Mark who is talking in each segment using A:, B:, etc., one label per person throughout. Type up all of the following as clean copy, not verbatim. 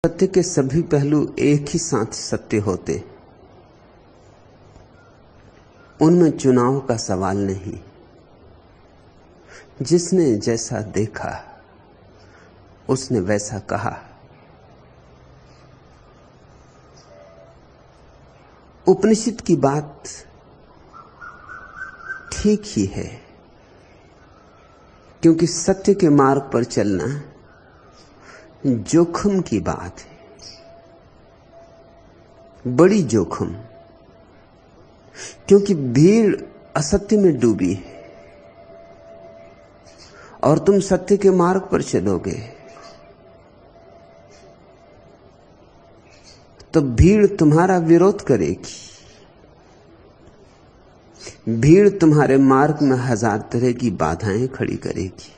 A: सत्य के सभी पहलू एक ही साथ सत्य होते, उनमें चुनाव का सवाल नहीं। जिसने जैसा देखा उसने वैसा कहा। उपनिषद की बात ठीक ही है, क्योंकि सत्य के मार्ग पर चलना जोखिम की बात है, बड़ी जोखिम। क्योंकि भीड़ असत्य में डूबी है और तुम सत्य के मार्ग पर चलोगे तो भीड़ तुम्हारा विरोध करेगी। भीड़ तुम्हारे मार्ग में हजार तरह की बाधाएं खड़ी करेगी।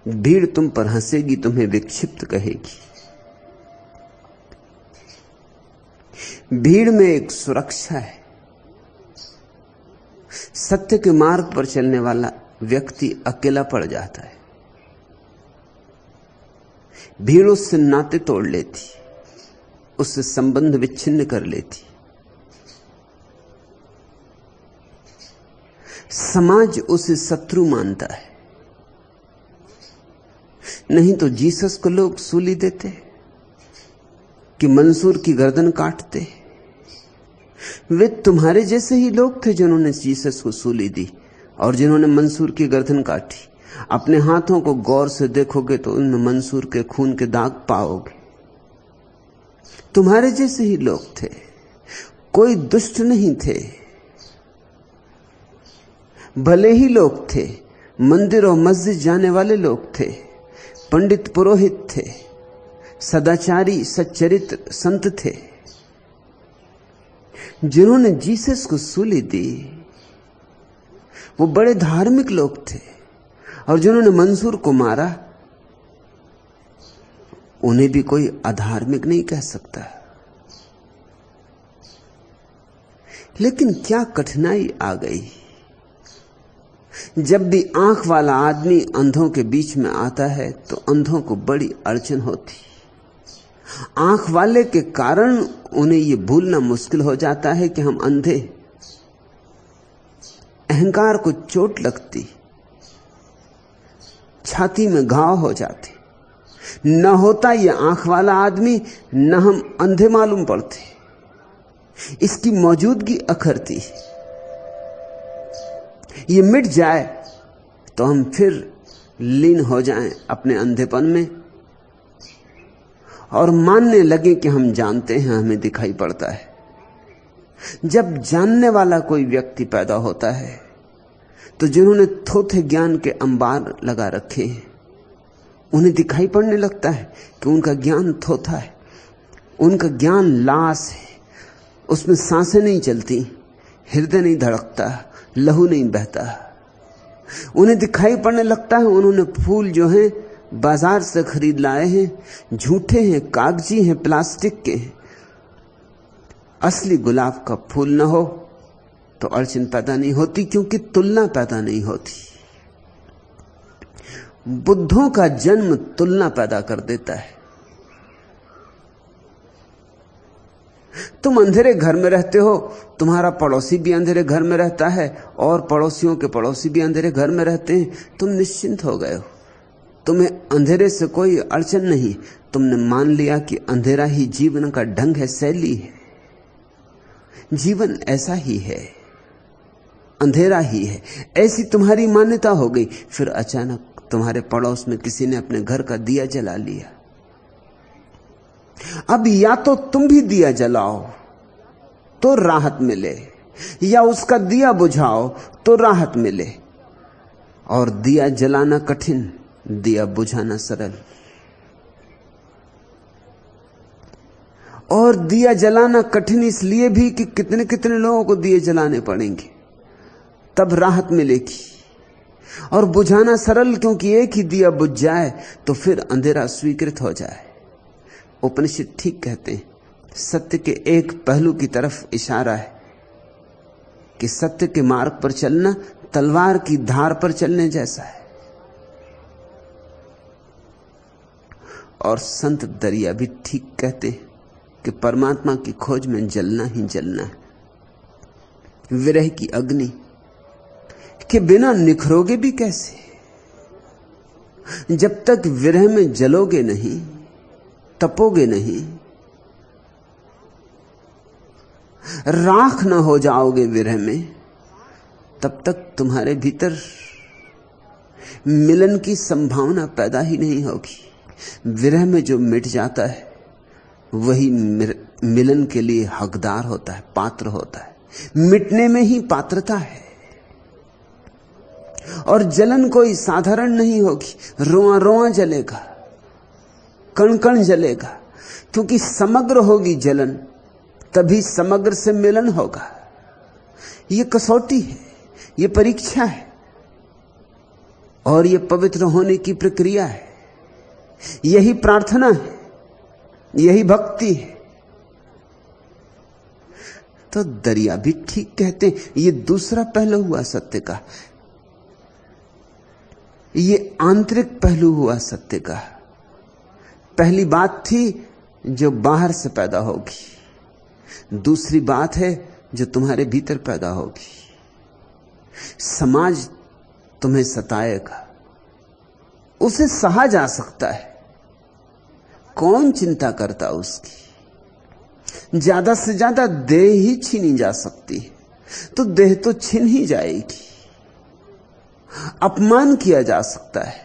A: भीड़ तुम पर हंसेगी, तुम्हें विक्षिप्त कहेगी। भीड़ में एक सुरक्षा है। सत्य के मार्ग पर चलने वाला व्यक्ति अकेला पड़ जाता है। भीड़ उससे नाते तोड़ लेती, उससे संबंध विच्छिन्न कर लेती। समाज उसे शत्रु मानता है। नहीं तो जीसस को लोग सूली देते कि मंसूर की गर्दन काटते। वे तुम्हारे जैसे ही लोग थे जिन्होंने जीसस को सूली दी और जिन्होंने मंसूर की गर्दन काटी। अपने हाथों को गौर से देखोगे तो उनमें मंसूर के खून के दाग पाओगे। तुम्हारे जैसे ही लोग थे, कोई दुष्ट नहीं थे। भले ही लोग थे, मंदिर और मस्जिद जाने वाले लोग थे, पंडित पुरोहित थे, सदाचारी सच्चरित्र संत थे। जिन्होंने जीसस को सूली दी वो बड़े धार्मिक लोग थे, और जिन्होंने मंसूर को मारा उन्हें भी कोई अधार्मिक नहीं कह सकता। लेकिन क्या कठिनाई आ गई। जब भी आंख वाला आदमी अंधों के बीच में आता है तो अंधों को बड़ी अड़चन होती। आंख वाले के कारण उन्हें यह भूलना मुश्किल हो जाता है कि हम अंधे। अहंकार को चोट लगती, छाती में घाव हो जाते। न होता यह आंख वाला आदमी, न हम अंधे मालूम पड़ते। इसकी मौजूदगी अखरती। ये मिट जाए तो हम फिर लीन हो जाएं अपने अंधेपन में और मानने लगे कि हम जानते हैं, हमें दिखाई पड़ता है। जब जानने वाला कोई व्यक्ति पैदा होता है तो जिन्होंने थोथे ज्ञान के अंबार लगा रखे हैं उन्हें दिखाई पड़ने लगता है कि उनका ज्ञान थोथा है, उनका ज्ञान लाश है, उसमें सांसें नहीं चलती, हृदय नहीं धड़कता, लहू नहीं बहता। उन्हें दिखाई पड़ने लगता है उन्होंने फूल जो हैं बाजार से खरीद लाए हैं, झूठे हैं, कागजी हैं, प्लास्टिक के हैं। असली गुलाब का फूल ना हो तो अड़चन पैदा नहीं होती, क्योंकि तुलना पैदा नहीं होती। बुद्धों का जन्म तुलना पैदा कर देता है। तुम अंधेरे घर में रहते हो, तुम्हारा पड़ोसी भी अंधेरे घर में रहता है और पड़ोसियों के पड़ोसी भी अंधेरे घर में रहते हैं। तुम निश्चिंत हो गए हो, तुम्हें अंधेरे से कोई अड़चन नहीं। तुमने मान लिया कि अंधेरा ही जीवन का ढंग है, शैली है। जीवन ऐसा ही है, अंधेरा ही है, ऐसी तुम्हारी मान्यता हो गई। फिर अचानक तुम्हारे पड़ोस में किसी ने अपने घर का दिया जला लिया। अब या तो तुम भी दिया जलाओ तो राहत मिले, या उसका दिया बुझाओ तो राहत मिले। और दिया जलाना कठिन, दिया बुझाना सरल। और दिया जलाना कठिन इसलिए भी कि कितने कितने लोगों को दिए जलाने पड़ेंगे, तब राहत मिलेगी। और बुझाना सरल, क्योंकि एक ही दिया बुझ जाए तो फिर अंधेरा स्वीकृत हो जाए। उपनिषद ठीक कहते हैं, सत्य के एक पहलू की तरफ इशारा है कि सत्य के मार्ग पर चलना तलवार की धार पर चलने जैसा है। और संत दरिया भी ठीक कहते हैं कि परमात्मा की खोज में जलना ही जलना है। विरह की अग्नि के बिना निखरोगे भी कैसे? जब तक विरह में जलोगे नहीं, तपोगे नहीं, राख ना हो जाओगे विरह में, तब तक तुम्हारे भीतर मिलन की संभावना पैदा ही नहीं होगी। विरह में जो मिट जाता है वही मिलन के लिए हकदार होता है, पात्र होता है। मिटने में ही पात्रता है। और जलन कोई साधारण नहीं होगी, रोआ रोआ जलेगा, कण कण जलेगा, क्योंकि समग्र होगी जलन, तभी समग्र से मिलन होगा। यह कसौटी है, यह परीक्षा है, और यह पवित्र होने की प्रक्रिया है। यही प्रार्थना है, यही भक्ति है। तो दरिया भी ठीक कहते हैं। यह दूसरा पहलू हुआ सत्य का, यह आंतरिक पहलू हुआ सत्य का। पहली बात थी जो बाहर से पैदा होगी, दूसरी बात है जो तुम्हारे भीतर पैदा होगी। समाज तुम्हें सताएगा, उसे सहा जा सकता है, कौन चिंता करता उसकी। ज्यादा से ज्यादा देह ही छीनी जा सकती है, तो देह तो छीन ही जाएगी। अपमान किया जा सकता है,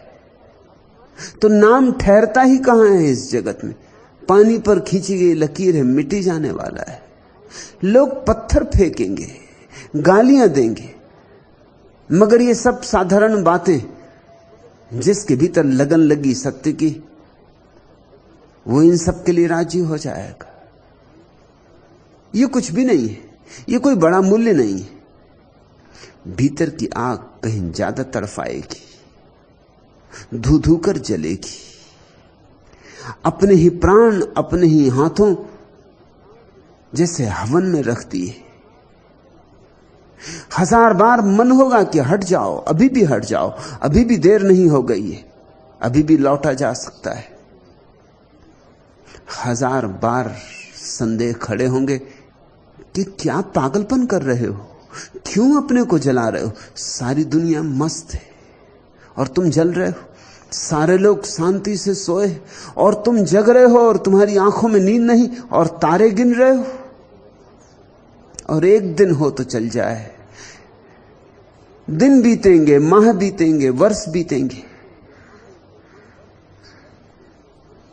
A: तो नाम ठहरता ही कहां है इस जगत में। पानी पर खींची गई लकीर है, मिटी जाने वाला है। लोग पत्थर फेंकेंगे, गालियां देंगे, मगर ये सब साधारण बातें। जिसके भीतर लगन लगी सत्य की, वो इन सब के लिए राजी हो जाएगा। ये कुछ भी नहीं है, ये कोई बड़ा मूल्य नहीं है। भीतर की आग कहीं ज्यादा तड़फाएगी, धू धू कर जलेगी। अपने ही प्राण अपने ही हाथों जैसे हवन में रखती है। 1000 बार मन होगा कि हट जाओ, अभी भी हट जाओ, अभी भी देर नहीं हो गई है, अभी भी लौटा जा सकता है। 1000 बार संदेह खड़े होंगे कि क्या पागलपन कर रहे हो, क्यों अपने को जला रहे हो। सारी दुनिया मस्त है और तुम जल रहे हो। सारे लोग शांति से सोए और तुम जग रहे हो, और तुम्हारी आंखों में नींद नहीं, और तारे गिन रहे हो। और एक दिन हो तो चल जाए, दिन बीतेंगे, माह बीतेंगे, वर्ष बीतेंगे,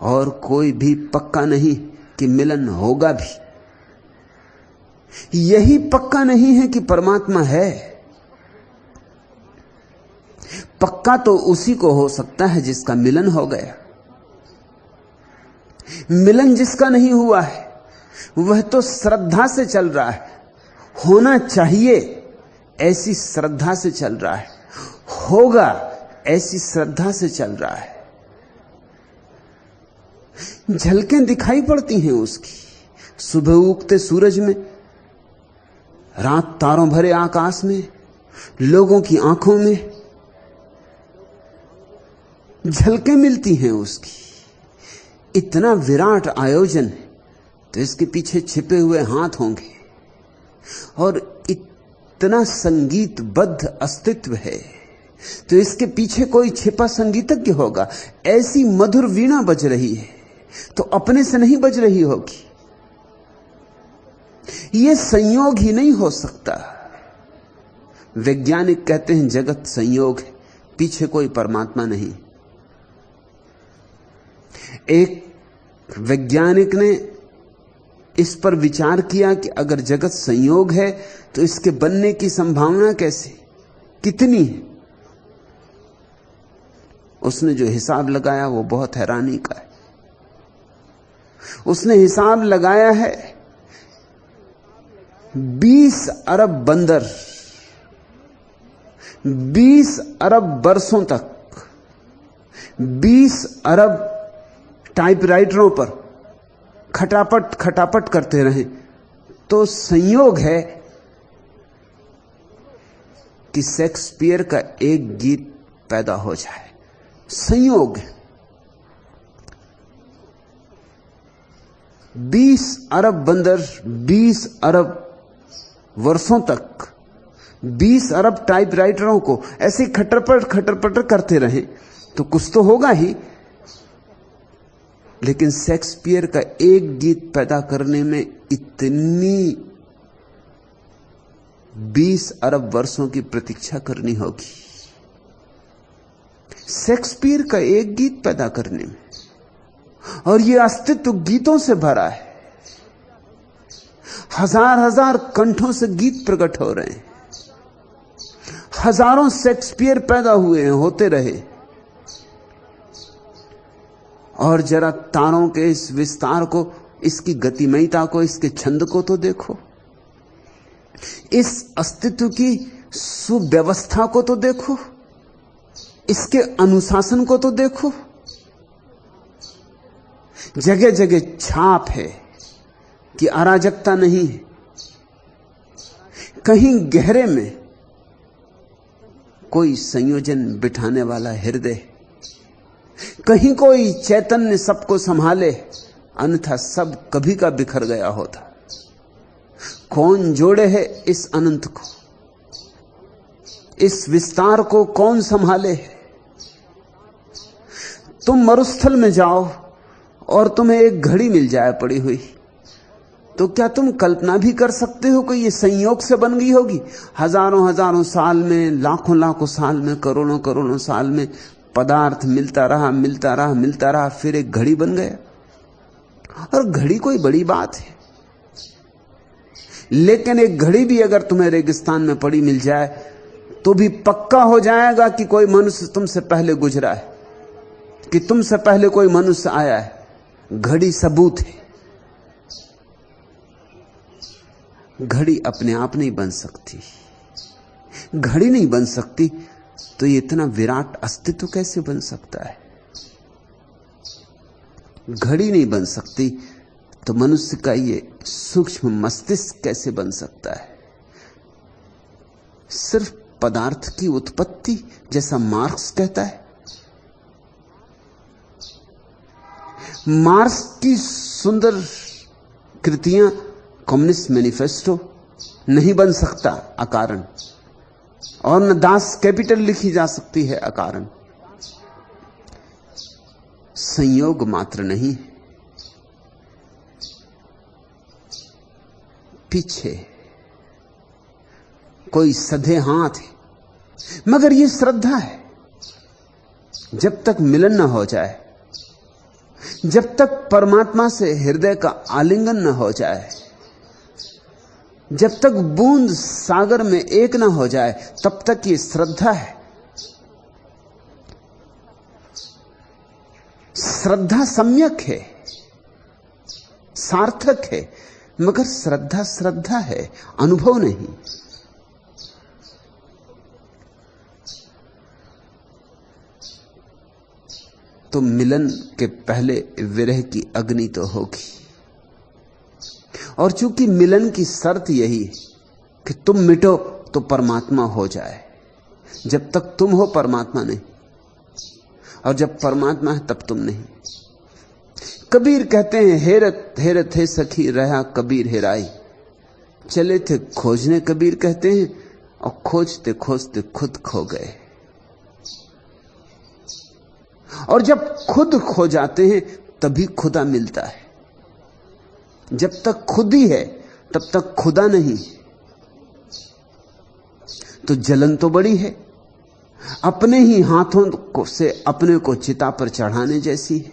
A: और कोई भी पक्का नहीं कि मिलन होगा भी। यही पक्का नहीं है कि परमात्मा है। पक्का तो उसी को हो सकता है जिसका मिलन हो गया। मिलन जिसका नहीं हुआ है वह तो श्रद्धा से चल रहा है, होना चाहिए ऐसी श्रद्धा से चल रहा है, होगा ऐसी श्रद्धा से चल रहा है। झलकें दिखाई पड़ती हैं उसकी, सुबह उगते सूरज में, रात तारों भरे आकाश में, लोगों की आंखों में झलकें मिलती हैं उसकी। इतना विराट आयोजन है तो इसके पीछे छिपे हुए हाथ होंगे, और इतना संगीतबद्ध अस्तित्व है तो इसके पीछे कोई छिपा संगीतज्ञ होगा। ऐसी मधुर वीणा बज रही है तो अपने से नहीं बज रही होगी। यह संयोग ही नहीं हो सकता। वैज्ञानिक कहते हैं जगत संयोग है, पीछे कोई परमात्मा नहीं। एक वैज्ञानिक ने इस पर विचार किया कि अगर जगत संयोग है तो इसके बनने की संभावना कैसे, कितनी है। उसने जो हिसाब लगाया वो बहुत हैरानी का है। उसने हिसाब लगाया है 20 अरब बंदर 20 अरब वर्षों तक 20 अरब टाइपराइटरों पर खटापट खटापट करते रहे तो संयोग है कि शेक्सपियर का एक गीत पैदा हो जाए। संयोग है। 20 अरब बंदर 20 अरब वर्षों तक 20 अरब टाइपराइटरों को ऐसे खटर-पटर करते रहे तो कुछ तो होगा ही। लेकिन शेक्सपियर का एक गीत पैदा करने में इतनी 20 अरब वर्षों की प्रतीक्षा करनी होगी। शेक्सपियर का एक गीत पैदा करने में, और यह अस्तित्व गीतों से भरा है। हजार हजार कंठों से गीत प्रकट हो रहे हैं। हजारों शेक्सपियर पैदा हुए हैं, होते रहे। और जरा तारों के इस विस्तार को, इसकी गतिमयता को, इसके छंद को तो देखो। इस अस्तित्व की सुव्यवस्था को तो देखो। इसके अनुशासन को तो देखो। जगह जगह छाप है कि अराजकता नहीं है। कहीं गहरे में कोई संयोजन बिठाने वाला हृदय, कहीं कोई चैतन्य सबको संभाले, अन्यथा सब कभी का बिखर गया होता। कौन जोड़े है इस अनंत को, इस विस्तार को कौन संभाले? तुम मरुस्थल में जाओ और तुम्हें एक घड़ी मिल जाए पड़ी हुई, तो क्या तुम कल्पना भी कर सकते हो कि यह संयोग से बन गई होगी? हजारों हजारों साल में, लाखों लाखों साल में, करोड़ों करोड़ों साल में पदार्थ मिलता रहा, फिर एक घड़ी बन गया। और घड़ी कोई बड़ी बात है, लेकिन एक घड़ी भी अगर तुम्हें रेगिस्तान में पड़ी मिल जाए तो भी पक्का हो जाएगा कि कोई मनुष्य तुमसे पहले गुजरा है, कि तुमसे पहले कोई मनुष्य आया है। घड़ी सबूत है। घड़ी अपने आप नहीं बन सकती। घड़ी नहीं बन सकती तो ये इतना विराट अस्तित्व कैसे बन सकता है? घड़ी नहीं बन सकती तो मनुष्य का ये सूक्ष्म मस्तिष्क कैसे बन सकता है? सिर्फ पदार्थ की उत्पत्ति, जैसा मार्क्स कहता है। मार्क्स की सुंदर कृतियां, कम्युनिस्ट मैनिफेस्टो नहीं बन सकता अकारण, और न दास कैपिटल लिखी जा सकती है अकारण। संयोग मात्र नहीं, पीछे कोई सधे हाथ है। मगर यह श्रद्धा है। जब तक मिलन न हो जाए, जब तक परमात्मा से हृदय का आलिंगन न हो जाए, जब तक बूंद सागर में एक न हो जाए, तब तक ये श्रद्धा है। श्रद्धा सम्यक है, सार्थक है, मगर श्रद्धा श्रद्धा है, अनुभव नहीं। तो मिलन के पहले विरह की अग्नि तो होगी। और चूंकि मिलन की शर्त यही है कि तुम मिटो तो परमात्मा हो जाए। जब तक तुम हो परमात्मा नहीं, और जब परमात्मा है तब तुम नहीं। कबीर कहते हैं, हेरत हेरत है सखी रहा कबीर हेराई। चले थे खोजने, कबीर कहते हैं, और खोजते खोजते खुद खो गए। और जब खुद खो जाते हैं तभी खुदा मिलता है। जब तक खुद ही है तब तक खुदा नहीं। तो जलन तो बड़ी है, अपने ही हाथों से अपने को चिता पर चढ़ाने जैसी है।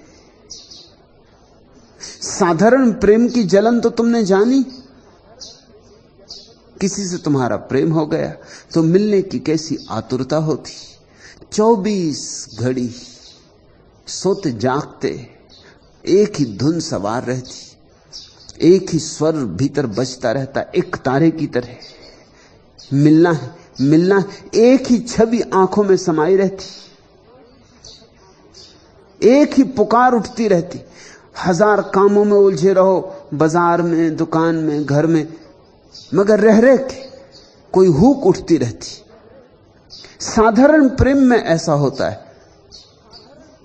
A: साधारण प्रेम की जलन तो तुमने जानी। किसी से तुम्हारा प्रेम हो गया तो मिलने की कैसी आतुरता होती। 24 घड़ी सोते जागते एक ही धुन सवार रहती, एक ही स्वर भीतर बजता रहता, एक तारे की तरह। मिलना है, मिलना है, एक ही छवि आंखों में समाई रहती, एक ही पुकार उठती रहती। हजार कामों में उलझे रहो, बाजार में, दुकान में, घर में, मगर रह रह के कोई हुक उठती रहती। साधारण प्रेम में ऐसा होता है।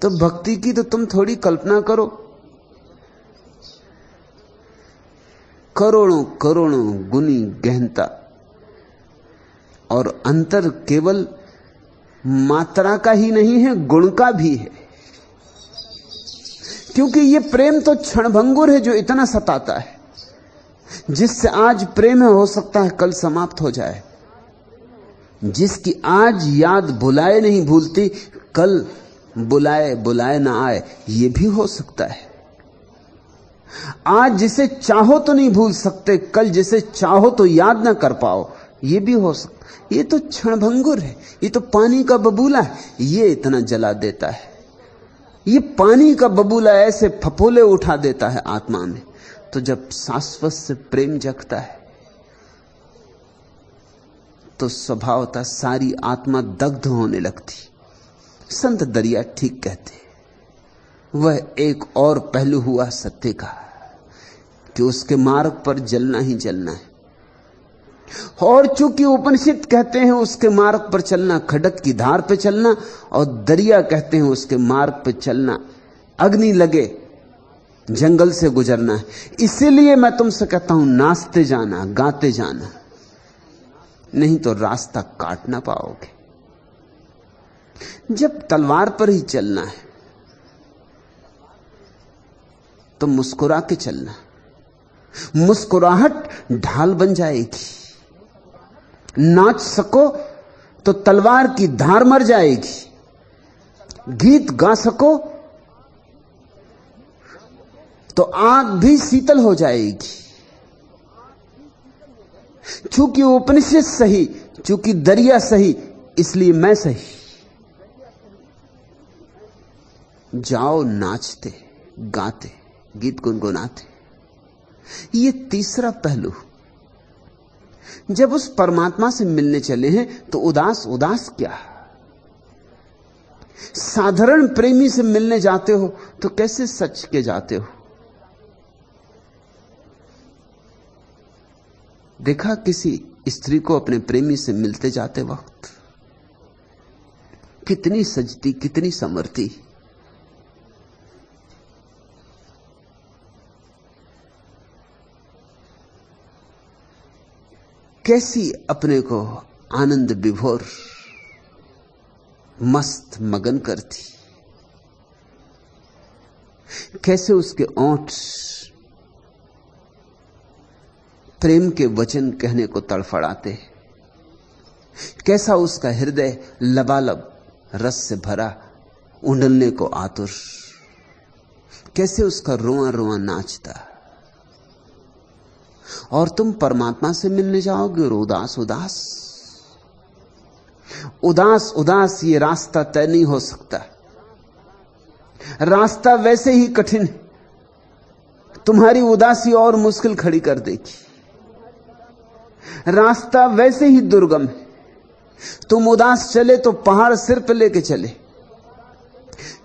A: तो भक्ति की तो तुम थोड़ी कल्पना करो। करोड़ों करोड़ों गुनी गहनता, और अंतर केवल मात्रा का ही नहीं है, गुण का भी है। क्योंकि ये प्रेम तो क्षणभंगुर है जो इतना सताता है, जिससे आज प्रेम है हो सकता है कल समाप्त हो जाए, जिसकी आज याद बुलाए नहीं भूलती कल बुलाए बुलाए ना आए, ये भी हो सकता है। आज जिसे चाहो तो नहीं भूल सकते, कल जिसे चाहो तो याद ना कर पाओ, ये भी हो सकता। ये तो क्षणभंगुर है, ये तो पानी का बबूला है, ये इतना जला देता है। ये पानी का बबूला ऐसे फफोले उठा देता है आत्मा में। तो जब शाश्वत से प्रेम जगता है तो स्वभावतः सारी आत्मा दग्ध होने लगती। संत दरिया ठीक कहते, वह एक और पहलू हुआ सत्य का कि उसके मार्ग पर जलना ही जलना है। और चूंकि उपनिषद कहते हैं उसके मार्ग पर चलना खडक की धार पे चलना, और दरिया कहते हैं उसके मार्ग पे चलना अग्नि लगे जंगल से गुजरना है। इसीलिए मैं तुमसे कहता हूं नाचते जाना, गाते जाना, नहीं तो रास्ता काट ना पाओगे। जब तलवार पर ही चलना है तो मुस्कुरा के चलना, मुस्कुराहट ढाल बन जाएगी। नाच सको तो तलवार की धार मर जाएगी, गीत गा सको तो आग भी शीतल हो जाएगी। चूंकि उपनिषद सही, चूंकि दरिया सही, इसलिए मैं सही। जाओ नाचते गाते गीत गुनगुनाते। ये तीसरा पहलू, जब उस परमात्मा से मिलने चले हैं तो उदास उदास क्या। साधारण प्रेमी से मिलने जाते हो तो कैसे सच के जाते हो। देखा किसी स्त्री को अपने प्रेमी से मिलते जाते वक्त कितनी सजती, कितनी संवरती। कैसी अपने को आनंद विभोर मस्त मगन करती। कैसे उसके ओंठ प्रेम के वचन कहने को तड़फड़ाते। कैसा उसका हृदय लबालब रस से भरा, उंडलने को आतुर। कैसे उसका रोआ रोआ नाचता। और तुम परमात्मा से मिलने जाओगे और उदास उदास उदास उदास। ये रास्ता तय नहीं हो सकता। रास्ता वैसे ही कठिन है, तुम्हारी उदासी और मुश्किल खड़ी कर देगी। रास्ता वैसे ही दुर्गम है, तुम उदास चले तो पहाड़ सिर पे लेके चले,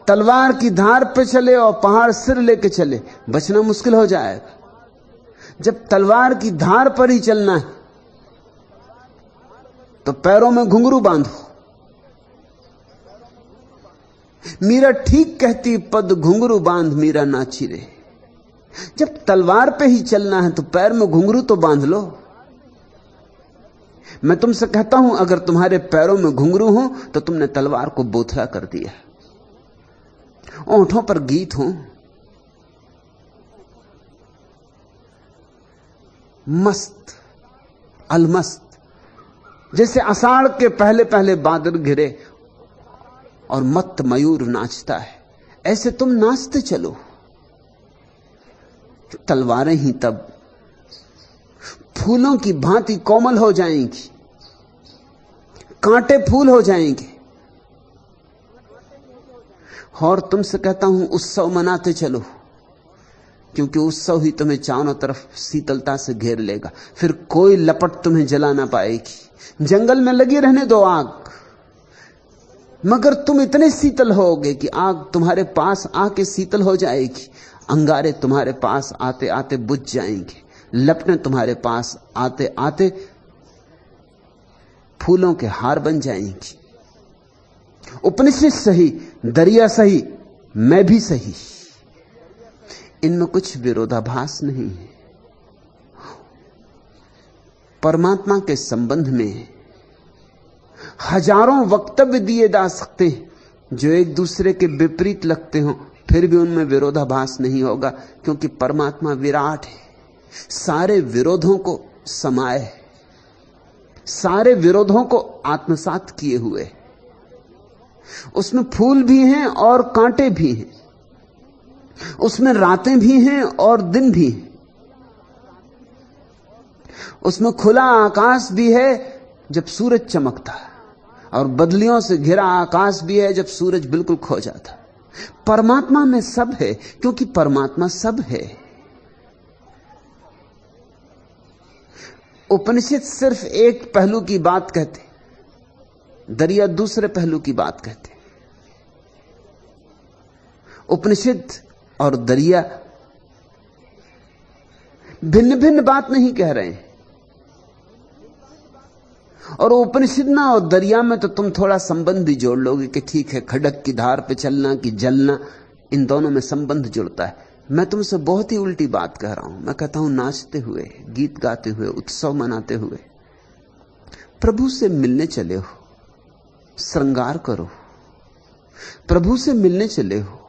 A: तलवार की धार पे चले और पहाड़ सिर लेके चले, बचना मुश्किल हो जाएगा। जब तलवार की धार पर ही चलना है तो पैरों में घुंघरू बांधो। मीरा ठीक कहती, पद घुंघरू बांध मीरा नाची रे। जब तलवार पे ही चलना है तो पैर में घुंघरू तो बांध लो। मैं तुमसे कहता हूं, अगर तुम्हारे पैरों में घुंघरू हो तो तुमने तलवार को बोथला कर दिया। ओंठों पर गीत हो, मस्त अलमस्त, जैसे आषाढ़ के पहले पहले बादल घिरे और मत्त मयूर नाचता है, ऐसे तुम नाचते चलो। तलवारें ही तब फूलों की भांति कोमल हो जाएंगी, कांटे फूल हो जाएंगे। और तुमसे कहता हूं उत्सव मनाते चलो, क्योंकि उत्सव ही तुम्हें चारों तरफ शीतलता से घेर लेगा। फिर कोई लपट तुम्हें जला ना पाएगी। जंगल में लगी रहने दो आग, मगर तुम इतने शीतल होगे कि आग तुम्हारे पास आके शीतल हो जाएगी। अंगारे तुम्हारे पास आते आते बुझ जाएंगे, लपटें तुम्हारे पास आते आते फूलों के हार बन जाएंगी। उपनिषद सही, दरिया सही, मैं भी सही, इनमें कुछ विरोधाभास नहीं है। परमात्मा के संबंध में हजारों वक्तव्य दिए जा सकते हैं जो एक दूसरे के विपरीत लगते हो, फिर भी उनमें विरोधाभास नहीं होगा, क्योंकि परमात्मा विराट है, सारे विरोधों को समाये है, सारे विरोधों को आत्मसात किए हुए। उसमें फूल भी हैं और कांटे भी हैं, उसमें रातें भी हैं और दिन भी हैं, उसमें खुला आकाश भी है जब सूरज चमकता, और बदलियों से घिरा आकाश भी है जब सूरज बिल्कुल खो जाता। परमात्मा में सब है, क्योंकि परमात्मा सब है। उपनिषद सिर्फ एक पहलू की बात कहते, दरिया दूसरे पहलू की बात कहते। उपनिषद और दरिया भिन्न भिन्न बात नहीं कह रहे हैं। और उपनिषद में और दरिया में तो तुम थोड़ा संबंध भी जोड़ लोगे कि ठीक है, खडक की धार पे चलना कि जलना, इन दोनों में संबंध जुड़ता है। मैं तुमसे बहुत ही उल्टी बात कह रहा हूं। मैं कहता हूं नाचते हुए, गीत गाते हुए, उत्सव मनाते हुए प्रभु से मिलने चले हो, श्रृंगार करो, प्रभु से मिलने चले हो,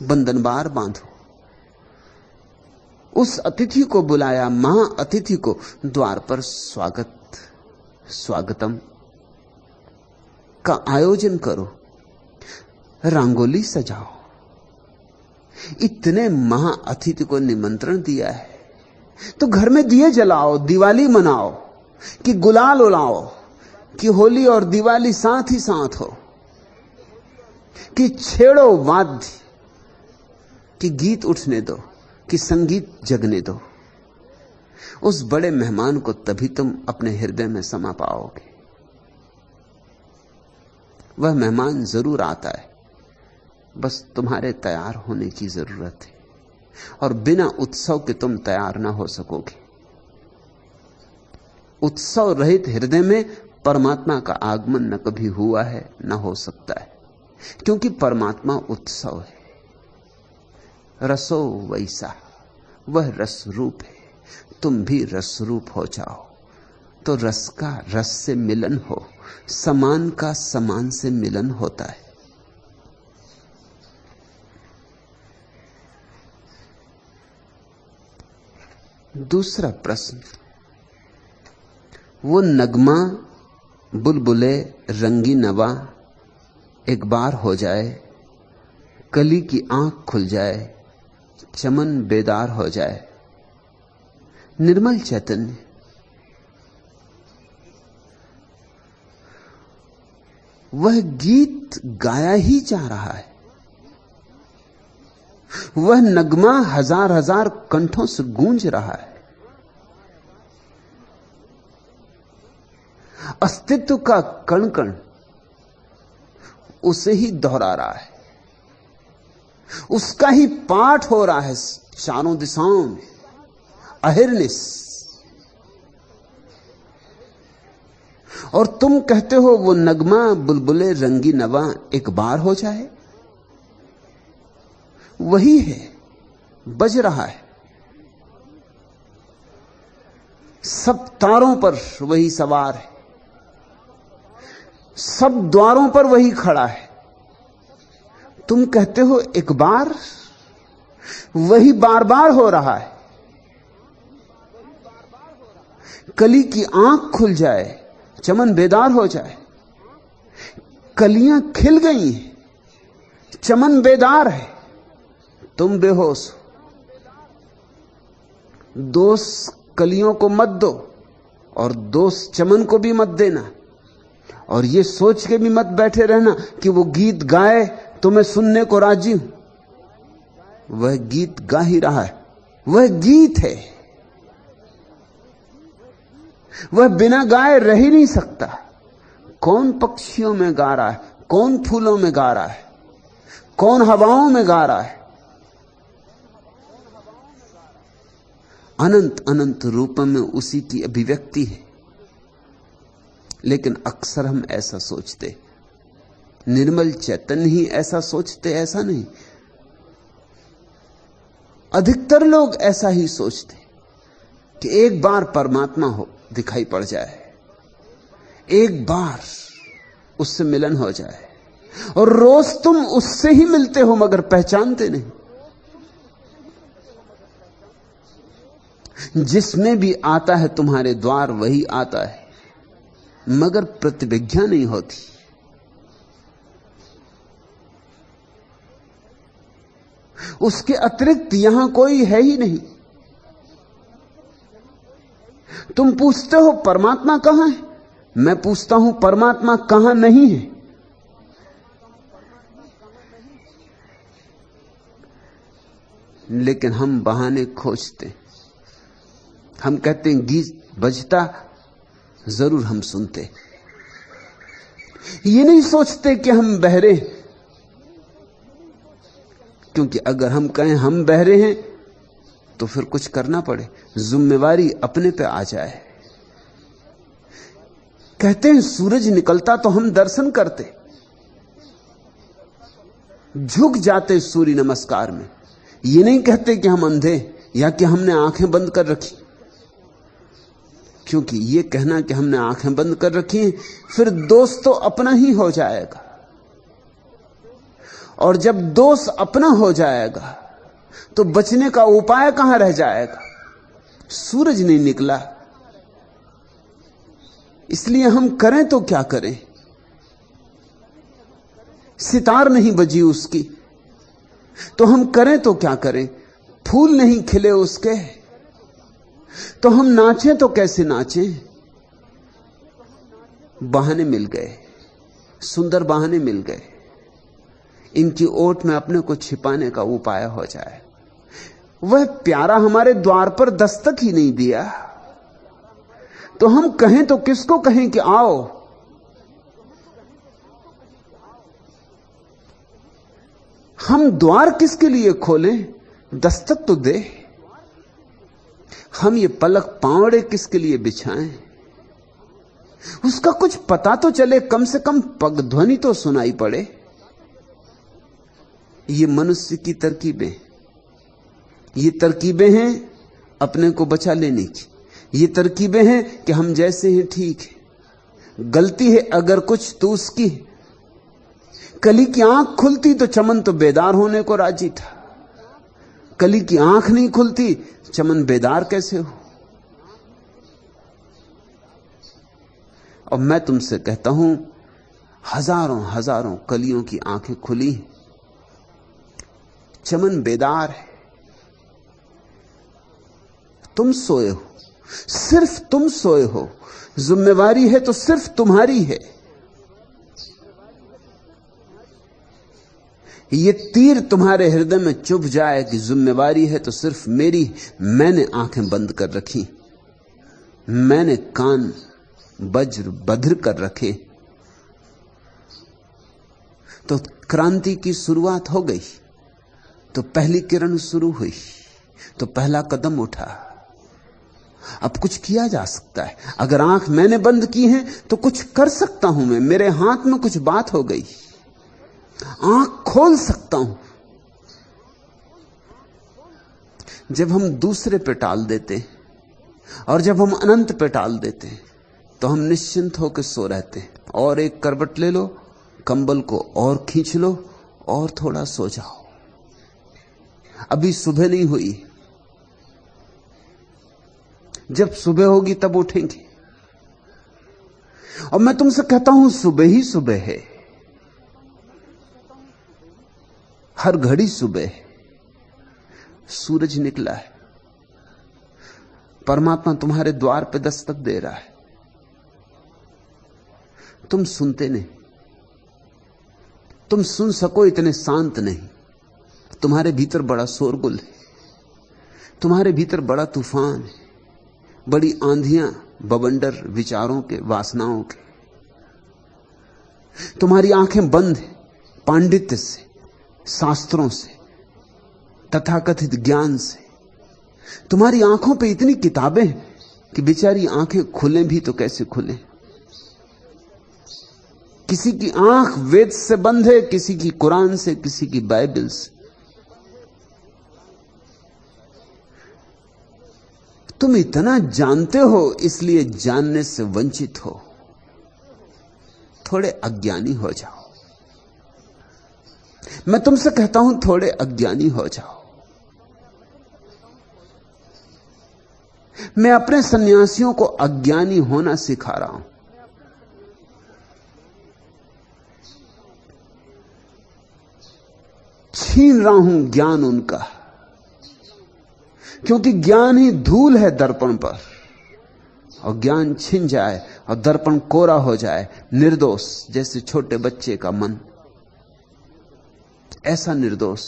A: बंधनबार बांधो। उस अतिथि को बुलाया, महा अतिथि को, द्वार पर स्वागतम का आयोजन करो, रंगोली सजाओ। इतने महा अतिथि को निमंत्रण दिया है तो घर में दिए जलाओ, दिवाली मनाओ, कि गुलाल उड़ाओ, कि होली और दिवाली साथ ही साथ हो, कि छेड़ो वाद्य, कि गीत उठने दो, कि संगीत जगने दो। उस बड़े मेहमान को तभी तुम अपने हृदय में समा पाओगे। वह मेहमान जरूर आता है, बस तुम्हारे तैयार होने की जरूरत है, और बिना उत्सव के तुम तैयार ना हो सकोगे। उत्सव रहित हृदय में परमात्मा का आगमन न कभी हुआ है, न हो सकता है, क्योंकि परमात्मा उत्सव है। रसो वैसा, वह रस रूप है, तुम भी रस रूप हो जाओ तो रस का रस से मिलन हो, समान का समान से मिलन होता है। दूसरा प्रश्न, वो नगमा बुलबुले रंगी नवा एक बार हो जाए, कली की आंख खुल जाए, चमन बेदार हो जाए। निर्मल चैतन्य, वह गीत गाया ही जा रहा है, वह नगमा हजार हजार कंठों से गूंज रहा है। अस्तित्व का कण कण उसे ही दोहरा रहा है, उसका ही पाठ हो रहा है चारों दिशाओं में, अहिर्निश। और तुम कहते हो वो नगमा बुलबुले रंगी नवा एक बार हो जाए। वही है, बज रहा है, सब तारों पर वही सवार है, सब द्वारों पर वही खड़ा है। तुम कहते हो एक बार, वही बार बार हो रहा है। कली की आंख खुल जाए, चमन बेदार हो जाए। कलियां खिल गई हैं, चमन बेदार है, तुम बेहोश हो। दोष कलियों को मत दो और दोष चमन को भी मत देना, और ये सोच के भी मत बैठे रहना कि वो गीत गाए तो मैं सुनने को राजी हूं। वह गीत गा ही रहा है, वह गीत है, वह बिना गाए रह ही नहीं सकता। कौन पक्षियों में गा रहा है, कौन फूलों में गा रहा है, कौन हवाओं में गा रहा है। अनंत अनंत रूपों में उसी की अभिव्यक्ति है। लेकिन अक्सर हम ऐसा सोचते, निर्मल चैतन्य ही ऐसा सोचते, ऐसा नहीं। अधिकतर लोग ऐसा ही सोचते कि एक बार परमात्मा हो दिखाई पड़ जाए, एक बार उससे मिलन हो जाए, और रोज तुम उससे ही मिलते हो मगर पहचानते नहीं। जिसमें भी आता है तुम्हारे द्वार वही आता है, मगर प्रतिविज्ञा नहीं होती। उसके अतिरिक्त यहां कोई है ही नहीं। तुम पूछते हो परमात्मा कहां है, मैं पूछता हूं परमात्मा कहां नहीं है। लेकिन हम बहाने खोजते, हम कहते हैं गीत बजता, जरूर हम सुनते। ये नहीं सोचते कि हम बहरे, क्योंकि अगर हम कहें हम बहरे हैं तो फिर कुछ करना पड़े, जिम्मेवारी अपने पे आ जाए। कहते हैं सूरज निकलता तो हम दर्शन करते, झुक जाते सूर्य नमस्कार में। ये नहीं कहते कि हम अंधे या कि हमने आंखें बंद कर रखी, क्योंकि ये कहना कि हमने आंखें बंद कर रखी हैं, फिर दोष तो अपना ही हो जाएगा। और जब दोष अपना हो जाएगा तो बचने का उपाय कहां रह जाएगा। सूरज नहीं निकला, इसलिए हम करें तो क्या करें। सितार नहीं बजी उसकी, तो हम करें तो क्या करें। फूल नहीं खिले उसके, तो हम नाचें तो कैसे नाचें। बहाने मिल गए, सुंदर बहाने मिल गए। इनकी ओट में अपने को छिपाने का उपाय हो जाए। वह प्यारा हमारे द्वार पर दस्तक ही नहीं दिया, तो हम कहें तो किसको कहें कि आओ। हम द्वार किसके लिए खोलें, दस्तक तो दे। हम ये पलक पावड़े किसके लिए बिछाएं, उसका कुछ पता तो चले, कम से कम पग ध्वनि तो सुनाई पड़े। ये मनुष्य की तरकीबें, ये तरकीबें हैं अपने को बचा लेने की। ये तरकीबें हैं कि हम जैसे हैं ठीक है, गलती है अगर कुछ तो उसकी। कली की आंख खुलती तो चमन तो बेदार होने को राजी था, कली की आंख नहीं खुलती, चमन बेदार कैसे हो। और मैं तुमसे कहता हूं हजारों हजारों कलियों की आंखें खुली, चमन बेदार है। तुम सोए हो, सिर्फ तुम सोए हो। जिम्मेवारी है तो सिर्फ तुम्हारी है। ये तीर तुम्हारे हृदय में चुभ जाए कि जिम्मेवारी है तो सिर्फ मेरी। मैंने आंखें बंद कर रखी, मैंने कान वज्र बधिर कर रखे। तो क्रांति की शुरुआत हो गई, तो पहली किरण शुरू हुई, तो पहला कदम उठा। अब कुछ किया जा सकता है। अगर आंख मैंने बंद की है तो कुछ कर सकता हूं मैं, मेरे हाथ में कुछ बात हो गई, आंख खोल सकता हूं। जब हम दूसरे पे टाल देते और जब हम अनंत पे टाल देते तो हम निश्चिंत होकर सो रहते। और एक करवट ले लो, कंबल को और खींच लो और थोड़ा सो जाओ। अभी सुबह नहीं हुई, जब सुबह होगी तब उठेंगे। और मैं तुमसे कहता हूं सुबह ही सुबह है, हर घड़ी सुबह है। सूरज निकला है, परमात्मा तुम्हारे द्वार पे दस्तक दे रहा है। तुम सुनते नहीं, तुम सुन सको इतने शांत नहीं। तुम्हारे भीतर बड़ा शोरगुल है, तुम्हारे भीतर बड़ा तूफान है, बड़ी आंधियां, बवंडर विचारों के, वासनाओं के। तुम्हारी आंखें बंद है पांडित्य से, शास्त्रों से, तथाकथित ज्ञान से। तुम्हारी आंखों पे इतनी किताबें कि बेचारी आंखें खुलें भी तो कैसे खुलें। किसी की आंख वेद से बंद है, किसी की कुरान से, किसी की बाइबल से। तुम इतना जानते हो इसलिए जानने से वंचित हो। थोड़े अज्ञानी हो जाओ। मैं तुमसे कहता हूं थोड़े अज्ञानी हो जाओ। मैं अपने सन्यासियों को अज्ञानी होना सिखा रहा हूं। छीन रहा हूं ज्ञान उनका, क्योंकि ज्ञान ही धूल है दर्पण पर, और ज्ञान छिन जाए और दर्पण कोरा हो जाए, निर्दोष जैसे छोटे बच्चे का मन, ऐसा निर्दोष,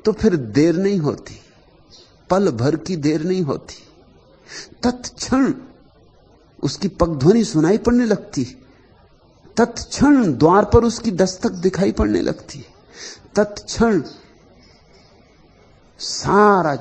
A: तो फिर देर नहीं होती, पल भर की देर नहीं होती, तत्क्षण उसकी पगध्वनि सुनाई पड़ने लगती, तत्क्षण द्वार पर उसकी दस्तक दिखाई पड़ने लगती, तत्क्षण सारा